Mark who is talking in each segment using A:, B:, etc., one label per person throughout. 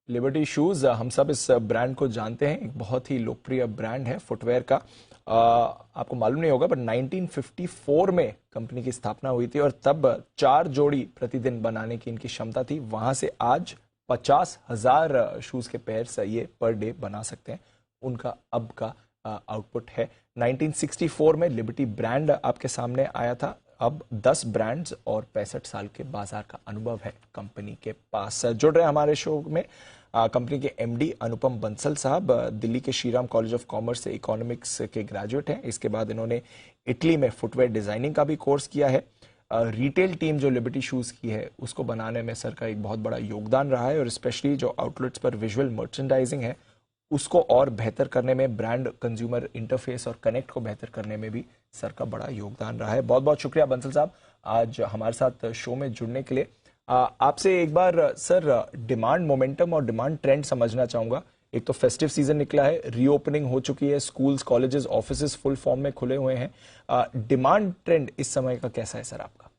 A: Liberty shoes, हम सब इस ब्रांड को जानते हैं, एक बहुत ही लोकप्रिय ब्रांड है फुटवेयर का। आपको मालूम नहीं होगा पर 1954 में कंपनी की स्थापना हुई थी और तब 4 जोड़ी प्रतिदिन बनाने की इनकी क्षमता थी। वहां से आज 50,000 शूज के पेयर ये पर डे बना सकते हैं, उनका अब का आउटपुट है। 1964 में लिबर्टी ब्रांड आपके सामने आया था। अब 10 ब्रांड्स और 65 साल के बाजार का अनुभव है कंपनी के पास। जुड़ रहे हैं हमारे शो में कंपनी के एमडी अनुपम बंसल साहब। दिल्ली के श्रीराम कॉलेज ऑफ कॉमर्स से इकोनॉमिक्स के ग्रेजुएट हैं। इसके बाद इन्होंने इटली में फुटवेयर डिजाइनिंग का भी कोर्स किया है। रिटेल टीम जो लिबर्टी शूज की है उसको बनाने में सर का एक बहुत बड़ा योगदान रहा है और स्पेशली जो आउटलेट्स पर विजुअल मर्चेंडाइजिंग है उसको और बेहतर करने में, ब्रांड कंज्यूमर इंटरफेस और कनेक्ट को बेहतर करने में भी सर का बड़ा योगदान रहा है। बहुत बहुत शुक्रिया बंसल साहब आज हमारे साथ शो में जुड़ने के लिए। आपसे एक बार सर डिमांड मोमेंटम और डिमांड ट्रेंड समझना चाहूंगा। एक तो फेस्टिव सीजन निकला है, रीओपनिंग हो चुकी है, schools, colleges, offices full form में खुले हुए हैं। डिमांड ट्रेंड इस समय का कैसा है सर आपका?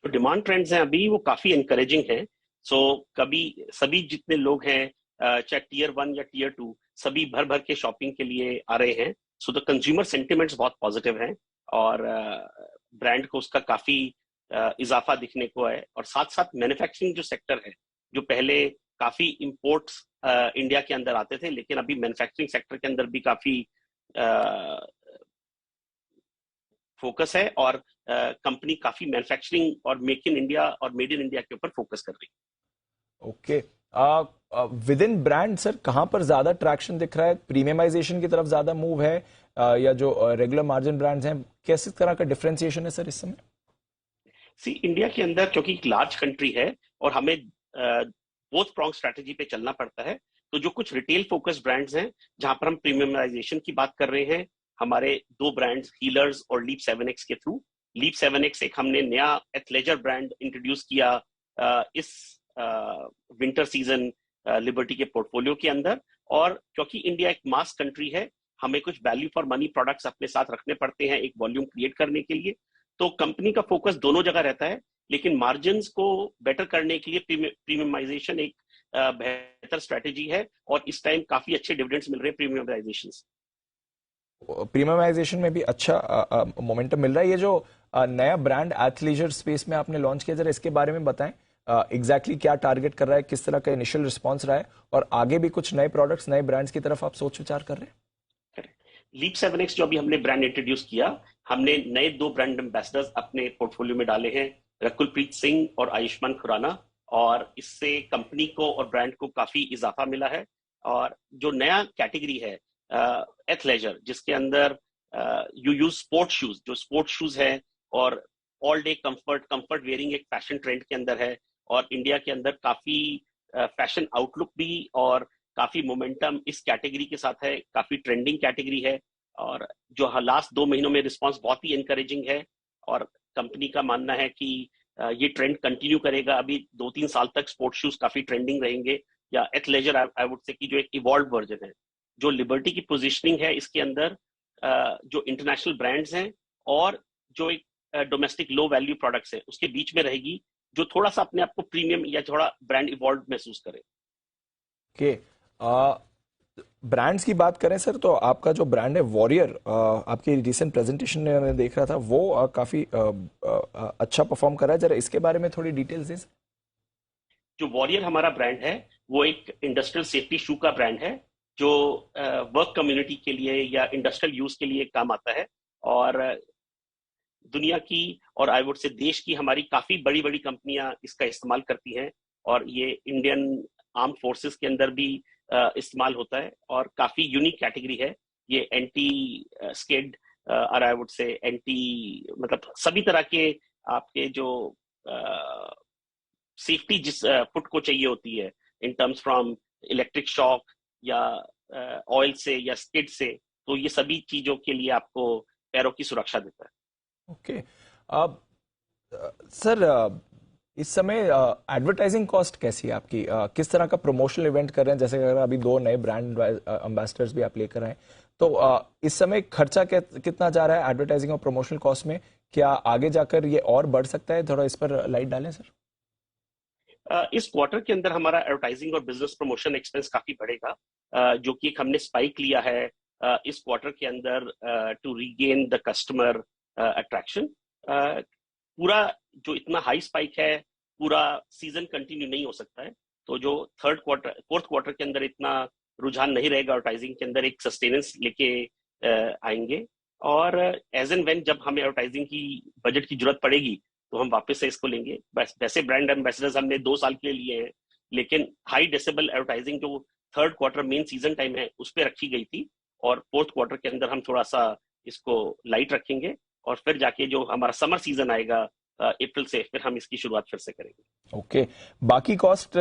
B: तो डिमांड ट्रेंड्स हैं अभी वो काफी एनकरेजिंग है। सो कभी सभी जितने लोग हैं चाहे टीयर 1 या टीयर 2 सभी भर भर के शॉपिंग के लिए आ रहे हैं। सो द कंज्यूमर सेंटिमेंट्स बहुत पॉजिटिव हैं और ब्रांड को उसका काफी इजाफा दिखने को है। और साथ साथ मैन्युफैक्चरिंग जो सेक्टर है, जो पहले काफी इंपोर्ट्स इंडिया के अंदर आते थे, लेकिन अभी मैन्युफैक्चरिंग सेक्टर के अंदर भी काफी फोकस है और कंपनी काफी मैन्युफैक्चरिंग और मेक इन इंडिया और मेड इन इंडिया के ऊपर फोकस कर रही है।
A: Okay, with in brand sir कहां पर ज्यादा ट्रैक्शन दिख रहा है? प्रीमियमाइजेशन की तरफ ज्यादा मूव है या जो रेगुलर मार्जिन ब्रांड्स हैं, किस तरह का डिफरेंशिएशन है सर इस समय?
B: सी इंडिया के अंदर क्योंकि एक लार्ज कंट्री है और हमें बोथ प्रॉन्ग स्ट्रैटेजी पे चलना पड़ता है, तो जो कुछ रिटेल फोकस ब्रांड्स हैं जहां पर हम प्रीमियमाइजेशन की बात कर रहे हैं, हमारे 2 ब्रांड्स हीलर्स और लीप 7x के थ्रू। लीप 7x एक हमने नया एथलेजर ब्रांड इंट्रोड्यूस किया इस विंटर सीजन लिबर्टी के पोर्टफोलियो के अंदर। और क्योंकि इंडिया एक मास कंट्री है, हमें कुछ वैल्यू फॉर मनी प्रोडक्ट्स अपने साथ रखने पड़ते हैं एक वॉल्यूम क्रिएट करने के लिए। तो कंपनी का फोकस दोनों जगह रहता है, लेकिन मार्जिन्स को बेटर करने के लिए प्रीमियमाइजेशन एक बेहतर स्ट्रेटेजी है और इस टाइम काफी अच्छे डिविडेंड्स मिल रहे हैं प्रीमियमाइजेशन से।
A: प्रीमियमाइजेशन में भी अच्छा मोमेंटम मिल रहा है। ये जो नया ब्रांड एथलीजर स्पेस में आपने लॉन्च किया, जरा इसके बारे में बताएं। एग्जैक्टली क्या टारगेट कर रहा है, किस तरह का इनिशियल रिस्पांस रहा है और आगे भी कुछ नए प्रोडक्ट्स, नए ब्रांड्स की तरफ आप सोच विचार कर रहे हैं?
B: लीप 7x जो अभी हमने ब्रांड इंट्रोड्यूस किया, हमने नए 2 ब्रांड एम्बेसडर्स अपने पोर्टफोलियो में डाले हैं, रकुलप्रीत सिंह और आयुष्मान खुराना। और इससे कंपनी को और ब्रांड को काफी इजाफा मिला है। और जो नया कैटेगरी है एथलेजर, जिसके अंदर यू यूज स्पोर्ट शूज, जो स्पोर्ट शूज है और ऑल डे कंफर्ट वेयरिंग एक फैशन ट्रेंड के अंदर है और इंडिया के अंदर काफी फैशन आउटलुक भी और काफी मोमेंटम इस कैटेगरी के साथ है, काफी ट्रेंडिंग कैटेगरी है। और जो लास्ट 2 महीनों में रिस्पांस बहुत ही एनकरेजिंग है और कंपनी का मानना है कि ये ट्रेंड कंटिन्यू करेगा। अभी 2-3 साल तक स्पोर्ट शूज काफी ट्रेंडिंग रहेंगे, या एथलेजर आई वुड से कि जो एक इवॉल्व वर्जन है। जो लिबर्टी की पोजीशनिंग है इसके अंदर जो इंटरनेशनल ब्रांड्स हैं और जो एक डोमेस्टिक लो वैल्यू प्रोडक्ट्स है उसके बीच में रहेगी, जो थोड़ा सा अपने आप को प्रीमियम या थोड़ा ब्रांड इवॉल्व महसूस करे।
A: ओके, ब्रांड्स की बात करें सर तो आपका जो ब्रांड है वॉरियर, आपकी रिसेंट प्रेजेंटेशन में मैं देख रहा था वो काफी अच्छा परफॉर्म कर रहा है। जरा इसके बारे में थोड़ी डिटेल्स दें।
B: जो वॉरियर हमारा ब्रांड है वो एक इंडस्ट्रियल सेफ्टी शू का ब्रांड है, जो वर्क कम्युनिटी के लिए या इंडस्ट्रियल यूज के लिए काम आता है। और दुनिया की और आई वुड से देश की हमारी काफी बड़ी बड़ी कंपनियां इसका इस्तेमाल करती हैं और ये इंडियन आर्म फोर्सेस के अंदर भी इस्तेमाल होता है और काफी यूनिक कैटेगरी है। ये एंटी स्किड और आई वुड से एंटी, मतलब सभी तरह के आपके जो सेफ्टी जिस फुट को चाहिए होती है in terms from electric shock या ऑयल से या स्किड से, तो ये सभी चीजों के लिए आपको पैरों की सुरक्षा देता है।
A: ओके, अब सर इस समय एडवर्टाइजिंग कॉस्ट कैसी है आपकी? किस तरह का प्रमोशनल इवेंट कर रहे हैं? जैसे अगर अभी 2 नए ब्रांड एम्बेसडर्स भी आप लेकर आए, तो इस समय खर्चा कितना जा रहा है एडवर्टाइजिंग और प्रमोशनल कॉस्ट में? क्या आगे जाकर ये और बढ़ सकता है? थोड़ा इस पर लाइट डालें सर।
B: इस क्वार्टर के अंदर हमारा एडवर्टाइजिंग और बिजनेस प्रमोशन एक्सपेंस काफी बढ़ेगा, जो कि एक हमने स्पाइक लिया है इस क्वार्टर के अंदर to regain the customer attraction. पूरा जो इतना हाई स्पाइक है पूरा सीजन कंटिन्यू नहीं हो सकता है, तो जो फोर्थ क्वार्टर के अंदर इतना रुझान नहीं रहेगा एडवर्टाइजिंग के अंदर, एक सस्टेनेंस लेके आएंगे। और एज एंड व्हेन जब हमें एडवर्टाइजिंग की बजट की जरूरत पड़ेगी तो हम वापस से इसको लेंगे। वैसे ब्रांड एम्बेसडर्स हमने 2 साल के लिए लिए हैं, लेकिन हाई डेसिबल एडवर्टाइजिंग जो third quarter main season time है उस पर रखी गई थी, और फोर्थ क्वार्टर के अंदर हम थोड़ा सा इसको लाइट रखेंगे, और फिर जाके जो हमारा समर सीजन आएगा अप्रैल से, फिर हम इसकी शुरुआत फिर से करेंगे।
A: ओके, बाकी कॉस्ट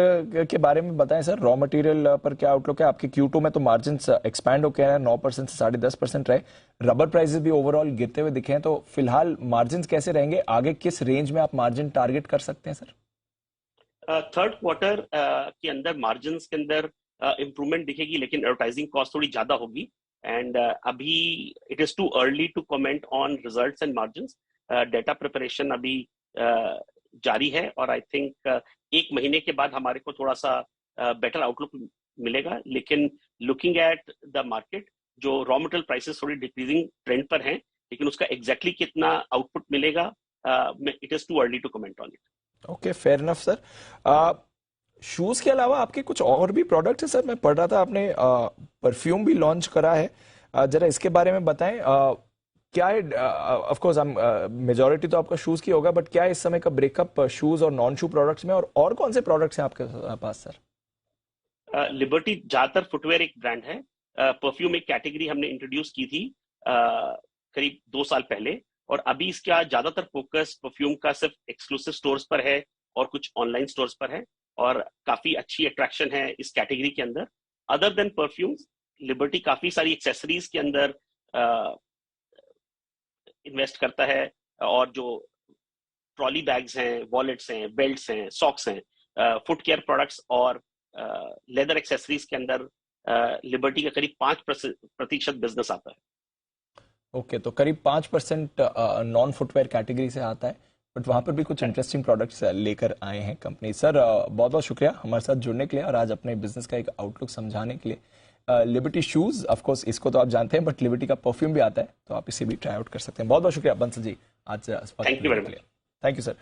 A: के बारे में बताएं सर। रॉ मटेरियल पर क्या आउटलुक है आपके? Q2 में तो मार्जिन एक्सपैंड हो गया है, 9% से 10.5% रहे। रबर प्राइसेस भी ओवरऑल गिरते हुए दिखे हैं, तो फिलहाल मार्जिन कैसे रहेंगे? आगे किस रेंज में आप मार्जिन टारगेट कर सकते हैं सर?
B: थर्ड क्वार्टर के अंदर मार्जिन के अंदर इम्प्रूवमेंट दिखेगी, लेकिन एडवर्टाइजिंग कॉस्ट थोड़ी ज्यादा होगी। एंड अभी it is too early to comment on results and margins. Data preparation अभी जारी है, और आई थिंक 1 महीने के बाद हमारे को थोड़ा सा बेटर आउटलुक मिलेगा। लेकिन लुकिंग एट द मार्केट, जो रॉ मटेरियल प्राइसेस थोड़ी डिक्रीजिंग ट्रेंड पर हैं, लेकिन उसका एग्जैक्टली कितना आउटपुट मिलेगा it is too early to comment on it.
A: Okay, fair enough sir. Shoes के अलावा आपके कुछ और भी प्रोडक्ट्स हैं सर? मैं पढ़ रहा था आपने परफ्यूम भी लॉन्च करा है, जरा इसके बारे में बताएं। क्या है, ऑफ कोर्स हम मेजॉरिटी तो आपका शूज की होगा, बट क्या है इस समय का ब्रेकअप शूज और नॉन शू प्रोडक्ट्स में, और कौन से प्रोडक्ट्स हैं आपके पास सर?
B: लिबर्टी ज्यादातर फुटवेयर एक ब्रांड है। परफ्यूम एक कैटेगरी हमने इंट्रोड्यूस की थी करीब 2 साल पहले, और अभी इसका ज्यादातर फोकस परफ्यूम का सिर्फ एक्सक्लूसिव स्टोर्स पर है और कुछ ऑनलाइन स्टोर्स पर है, और काफी अच्छी अट्रैक्शन है इस कैटेगरी के अंदर। अदर देन परफ्यूम्स, लिबर्टी काफी सारी एक्सेसरीज के अंदर इन्वेस्ट करता है, और जो ट्रॉली बैग्स हैं, वॉलेट्स हैं, बेल्ट्स हैं, सॉक्स हैं, फुटकेयर प्रोडक्ट्स और लेदर एक्सेसरीज के अंदर लिबर्टी का करीब 5% बिजनेस आता है।
A: ओके, तो करीब 5% नॉन फुटवेयर कैटेगरी से आता है, बट वहां पर भी कुछ इंटरेस्टिंग प्रोडक्ट्स लेकर आए हैं कंपनी। सर बहुत बहुत शुक्रिया हमारे साथ जुड़ने के लिए और आज अपने बिजनेस का एक आउटलुक समझाने के लिए। लिबर्टी शूज, ऑफ कोर्स इसको तो आप जानते हैं, बट लिबर्टी का परफ्यूम भी आता है, तो आप इसे भी ट्राई आउट कर सकते हैं। बहुत बहुत शुक्रिया बंसल जी आज।
B: Thank you very much.
A: Thank you sir.